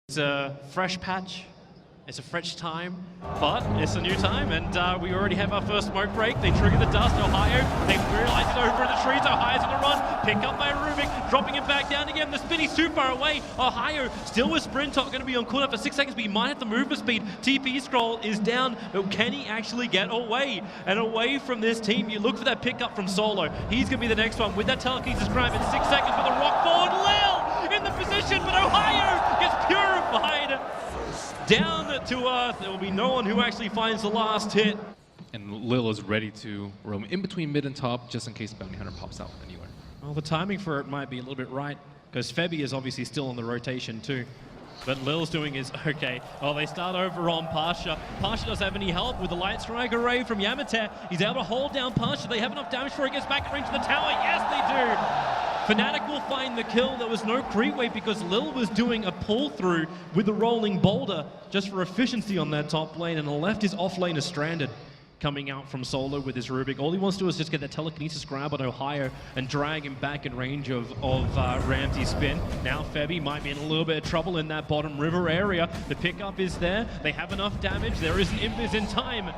It's a fresh patch, it's a fresh time, but it's a new time, and we already have our first smoke break. They trigger the dust. Ohio, they realize he's over in the trees. Ohio's on the run, pick up by Rubik, dropping him back down again. The spinny's too far away. Ohio still with Sprint Top, going to be on cooldown for 6 seconds, but he might have the movement speed. TP scroll is down, but can he actually get away? And away from this team, you look for that pickup from Solo. He's going to be the next one with that telekinesis grab in 6 seconds with a rock forward. Lil in the position, but Ohio gets purified. Down to earth. There will be no one who actually finds the last hit. And Lil is ready to roam in between mid and top just in case Bounty Hunter pops out anywhere. Well, the timing for it might be a little bit right because Febby is obviously still on the rotation too. But Lil's doing is okay. Oh, they start over on Pasha. Pasha doesn't have any help with the Light Strike array from Yamate. He's able to hold down Pasha. They have enough damage before he gets back in range of the tower. Yes, they do. Fnatic will find the kill. There was no creep wave because Lil was doing a pull through with the rolling boulder just for efficiency on that top lane, and the left is off lane is stranded. Coming out from Solo with his Rubik. All he wants to do is just get that telekinesis grab on Ohio and drag him back in range of Ramsey's spin. Now Febby might be in a little bit of trouble in that bottom river area. The pickup is there. They have enough damage. There is an invis in time.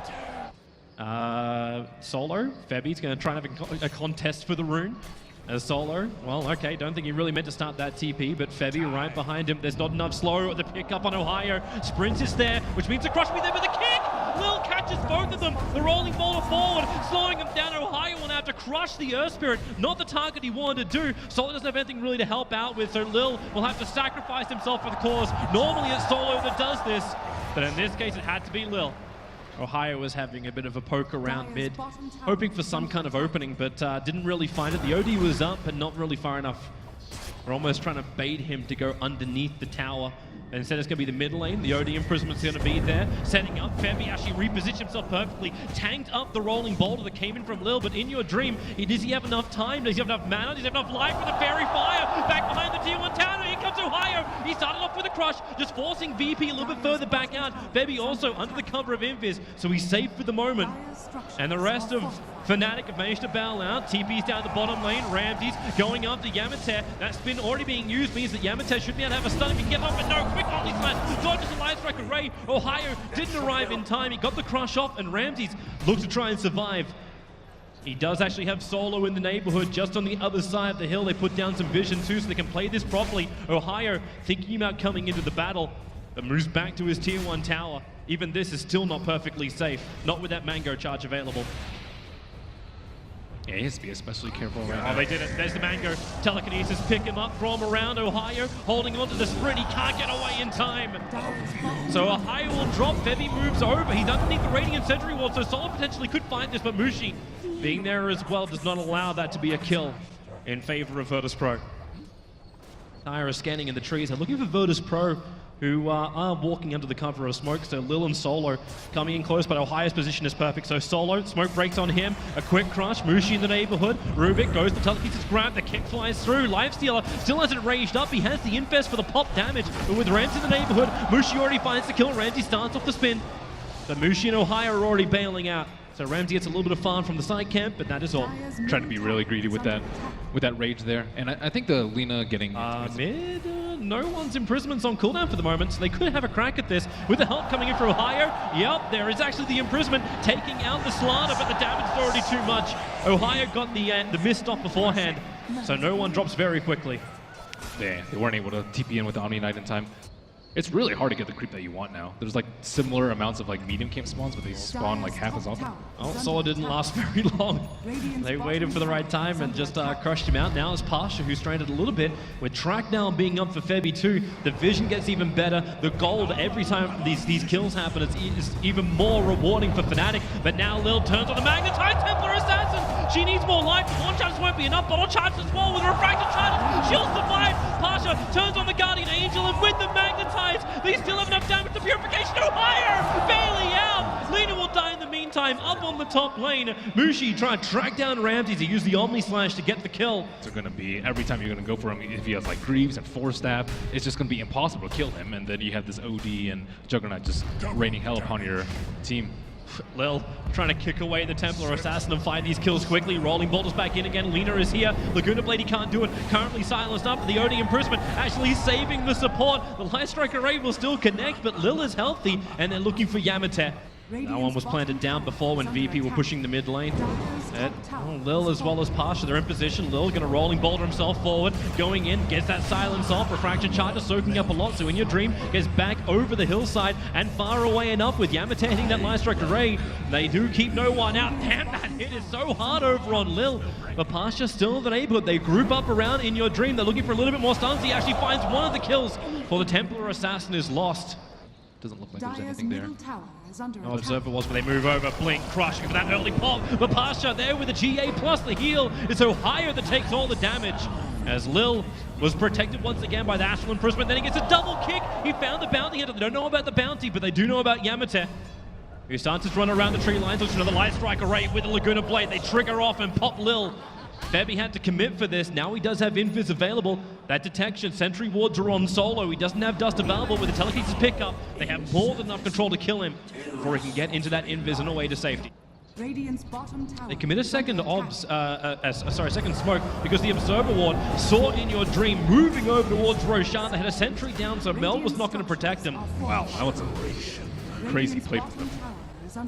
Solo, Febby's going to try and have a contest for the rune. As Solo, well, okay, don't think he really meant to start that TP, but Febby right behind him. There's not enough slow. The pickup on Ohio. Sprint is there, which means the crush will be there with the kick. Lil catches both of them. The rolling boulder forward, slowing him down. Ohio will have to crush the Earth Spirit. Not the target he wanted to do. Solo doesn't have anything really to help out with, so Lil will have to sacrifice himself for the cause. Normally it's Solo that does this, but in this case it had to be Lil. Ohio was having a bit of a poke around mid, hoping for some kind of opening, but didn't really find it. The OD was up, but not really far enough. We're almost trying to bait him to go underneath the tower. And instead it's going to be the mid lane. The OD imprisoment's going to be there. Setting up, Febby actually repositioned himself perfectly. Tanked up the rolling boulder that came in from Lil, but in your dream, does he have enough time? Does he have enough mana? Does he have enough life for the fairy fire? Back behind the tier 1 tower, here comes Ohio. He started off with a crush, just forcing VP a little bit further back out. Febby also under the cover of Invis, so he's safe for the moment. And the rest of Fnatic have managed to bail out. TP's down the bottom lane. Ramsey's going up to Yamate. That spin already being used means that Yamate should be able to have a stun if he can get off, but no, quick volley slash. Dodges the Light Strike array. Ohio didn't arrive in time. He got the crush off, and Ramsey's looked to try and survive. He does actually have Solo in the neighborhood just on the other side of the hill. They put down some vision too so they can play this properly. Ohio thinking about coming into the battle, but moves back to his tier 1 tower. Even this is still not perfectly safe, not with that mango charge available. Yeah, he has to be especially careful right now. Oh, they did it. There's the mango. Telekinesis pick him up from around Ohio, holding onto the sprint. He can't get away in time. So Ohio will drop. Febby moves over. He's underneath the Radiant Sentry Wall, so Solo potentially could find this, but Mushi being there as well does not allow that to be a kill in favor of Virtus Pro. Tyra scanning in the trees. They're looking for Virtus Pro, who are walking under the cover of smoke. So Lil and Solo coming in close, but Ohio's position is perfect. So Solo, smoke breaks on him, a quick crush, Mushi in the neighborhood. Rubik goes, the telekinesis grab, the kick flies through. Lifestealer still hasn't raged up. He has the infest for the pop damage, but with Ramsey in the neighborhood, Mushi already finds the kill. Ramsey starts off the spin. So Mushi and Ohio are already bailing out. So Ramsey gets a little bit of farm from the side camp, but that is all. Trying to be really greedy with that rage there. And I think the Lina getting mid, no one's imprisonment's on cooldown for the moment, so they could have a crack at this with the help coming in from Ohio. Yep, there is actually the imprisonment taking out the Slaughter, but the damage is already too much. Ohio got the mist off beforehand, so no one drops very quickly. Yeah, they weren't able to TP in with the Omni Knight in time. It's really hard to get the creep that you want now. There's like similar amounts of like medium camp spawns, but they spawn like half as often. Oh, Solo didn't last very long. They waited for the right time and just crushed him out. Now it's Pasha who's stranded a little bit. With track now being up for Febby too, the vision gets even better. The gold, every time these kills happen, it's even more rewarding for Fnatic. But now Lil turns on the Magnetized Templar Assassin. She needs more life. One charge won't be enough. Bottle charge as well with refracted charges. She'll survive. Pasha turns on the Guardian Angel, and with the Magnetized, they still have enough damage. The purification, Ohio barely out. Lina will die in the meantime. Up on the top lane, Mushi trying to track down Ramsey to use the Omni Slash to get the kill. It's going to be, every time you're going to go for him, if he has like Greaves and Force Staff, it's just going to be impossible to kill him. And then you have this OD and Juggernaut just raining hell upon your team. Lil trying to kick away the Templar Assassin and find these kills quickly. Rolling boulders back in again. Lina is here. Laguna Blade, he can't do it. Currently silenced up. The OD imprisonment actually saving the support. The Light Strike Array will still connect, but Lil is healthy, and they're looking for Yamate. That one was planted down before when VP were pushing the mid lane. Lil as well as Pasha, they're in position. Lil gonna rolling boulder himself forward, going in, gets that silence off. Refraction Charger soaking up a lot, so in your dream, gets back over the hillside and far away enough with Yamate hitting that Light Strike Array. They do keep no one out. Damn, that hit is so hard over on Lil. But Pasha still in the neighborhood. They group up around in your dream. They're looking for a little bit more stuns. He actually finds one of the kills for the Templar Assassin is lost. Doesn't look like there's anything there. No observer was, but they move over. Blink crushing for that early pop. But Pasha there with the GA plus the heal. It's Ohio that takes all the damage. As Lil was protected once again by the Astral Imprisonment. Then he gets a double kick. He found the bounty hunter. They don't know about the bounty, but they do know about Yamate, who starts to run around the tree lines. Looks for another Light Strike Array with the Laguna Blade. They trigger off and pop Lil. Febby had to commit for this. Now he does have invis available. That detection, sentry wards are on Solo. He doesn't have dust available with the telekinesis pickup. They have more than enough control to kill him before he can get into that invis and away to safety. They commit a second second smoke because the observer ward saw in your dream moving over towards Roshan. They had a sentry down, so Mel was not going to protect him. Wow, that was a crazy play from them.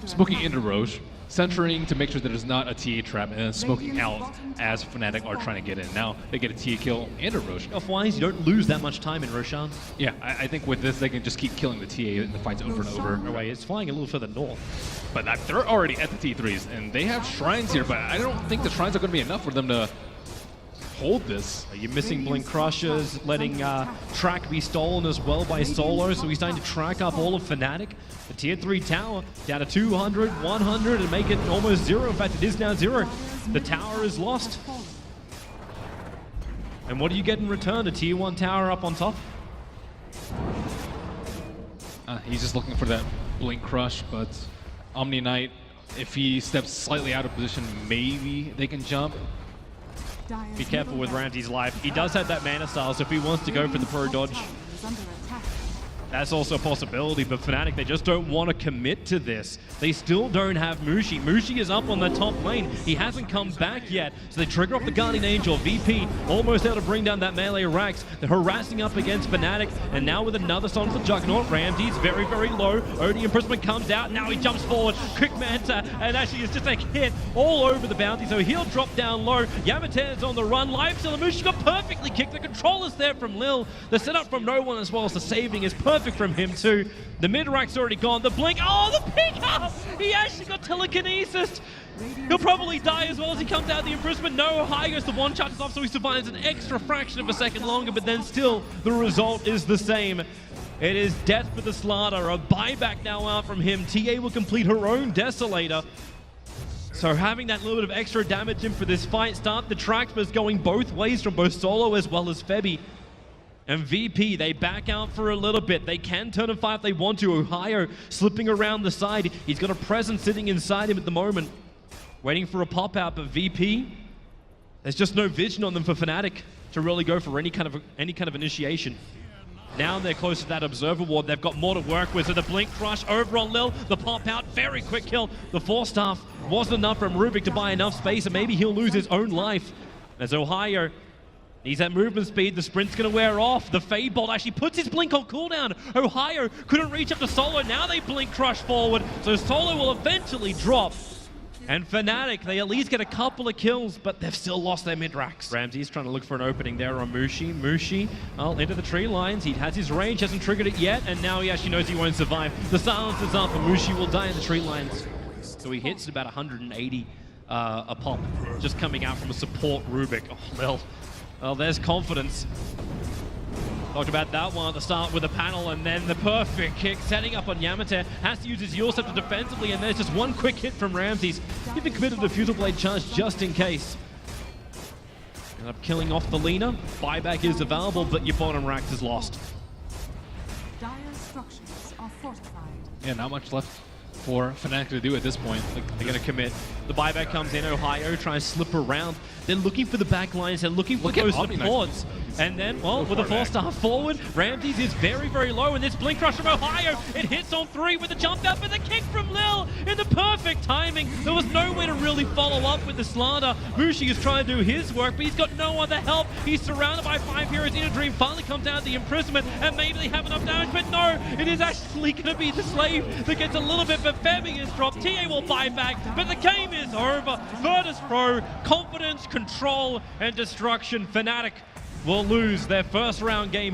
Smoking into Roche, centering to make sure that there's not a TA trap, and then smoking out as Fnatic are trying to get in. Now they get a TA kill and a Roche. Off-wise, you don't lose that much time in Roshan. Yeah, I think with this they can just keep killing the TA in the fights over and over. No way, it's flying a little further north. But they're already at the T3s, and they have shrines here, but I don't think the shrines are going to be enough for them to hold this. You're missing Blink Crushers, letting track be stolen as well by Solo, so he's starting to track up all of Fnatic. The tier 3 tower down to 200, 100, and make it almost zero. In fact, it is now zero. The tower is lost. And what do you get in return? A tier 1 tower up on top? He's just looking for that Blink Crush, but Omni Knight, if he steps slightly out of position, maybe they can jump. Be careful with Ramsey's life. He does have that mana style, so if he wants to go for the pro dodge, that's also a possibility. But Fnatic, they just don't want to commit to this. They still don't have Mushi. Mushi is up on the top lane. He hasn't come back yet, so they trigger off the Guardian Angel. VP almost able to bring down that melee Rax. They're harassing up against Fnatic, and now with another Son for Juggernaut. Ramsey's very, very low. OD Imprisonment comes out. Now he jumps forward. Quick Manta, and actually it's just a hit all over the bounty, so he'll drop down low. Yamate is on the run. Lifesteal and Mushi got perfectly kicked. The controller's there from Lil. The setup from no one as well as the saving is perfect from him too. The mid-rack's already gone. The blink, oh, the pickup! He actually got telekinesis. He'll probably die as well as he comes out of the imprisonment. No, high goes the one charges off, so he survives an extra fraction of a second longer, but then still, the result is the same. It is death for the Slaughter. A buyback now out from him. TA will complete her own Desolator. So having that little bit of extra damage in for this fight, start the tracks, but it's going both ways from both Solo as well as Febby. And VP, they back out for a little bit. They can turn and fight if they want to. Ohio slipping around the side. He's got a presence sitting inside him at the moment, waiting for a pop out. But VP, there's just no vision on them for Fnatic to really go for any kind of initiation. Now they're close to that observer ward. They've got more to work with. So the blink crush over on Lil. The pop out, very quick kill. The force staff wasn't enough from Rubik to buy enough space, and maybe he'll lose his own life. As Ohio needs that movement speed. The sprint's going to wear off. The Fade Bolt actually puts his blink on cooldown. Ohio couldn't reach up to Solo. Now they blink crush forward. So Solo will eventually drop. And Fnatic, they at least get a couple of kills, but they've still lost their mid-racks. Ramsey's trying to look for an opening there on Mushi. Mushi, well, into the tree lines. He has his range, hasn't triggered it yet, and now he actually knows he won't survive. The silence is up, and Mushi will die in the tree lines. So he hits at about 180 a pop, just coming out from a support Rubik. Oh, well, there's confidence. Talked about that one at the start with the panel, and then the perfect kick setting up on Yamate. Has to use his Yule Scepter defensively, and there's just one quick hit from Ramses. Even committed a Fusel Blade charge just in case. End up killing off the Lina. Buyback is available, but your bottom rack is lost. Dire structures are fortified. Yeah, not much left for Fnatic to do at this point. Like, They're going to commit. The buyback comes in. Ohio trying to slip around. They're looking for the back lines. They're looking for those supports. And then, well, with a 4-star forward, Ramses is very, very low. And this Blink Rush from Ohio, it hits on 3 with a jump out, but the kick from Lil in the perfect timing. There was no way to really follow up with the slander. Mushi is trying to do his work, but he's got no other help. He's surrounded by 5 heroes. Inner Dream finally comes out of the imprisonment, and maybe they have enough damage, but no, it is actually going to be the Slave that gets a little bit, but Femi is dropped. TA will buy back, but the game is over. Virtus Pro, confidence, control, and destruction. Fnatic will lose their first round game.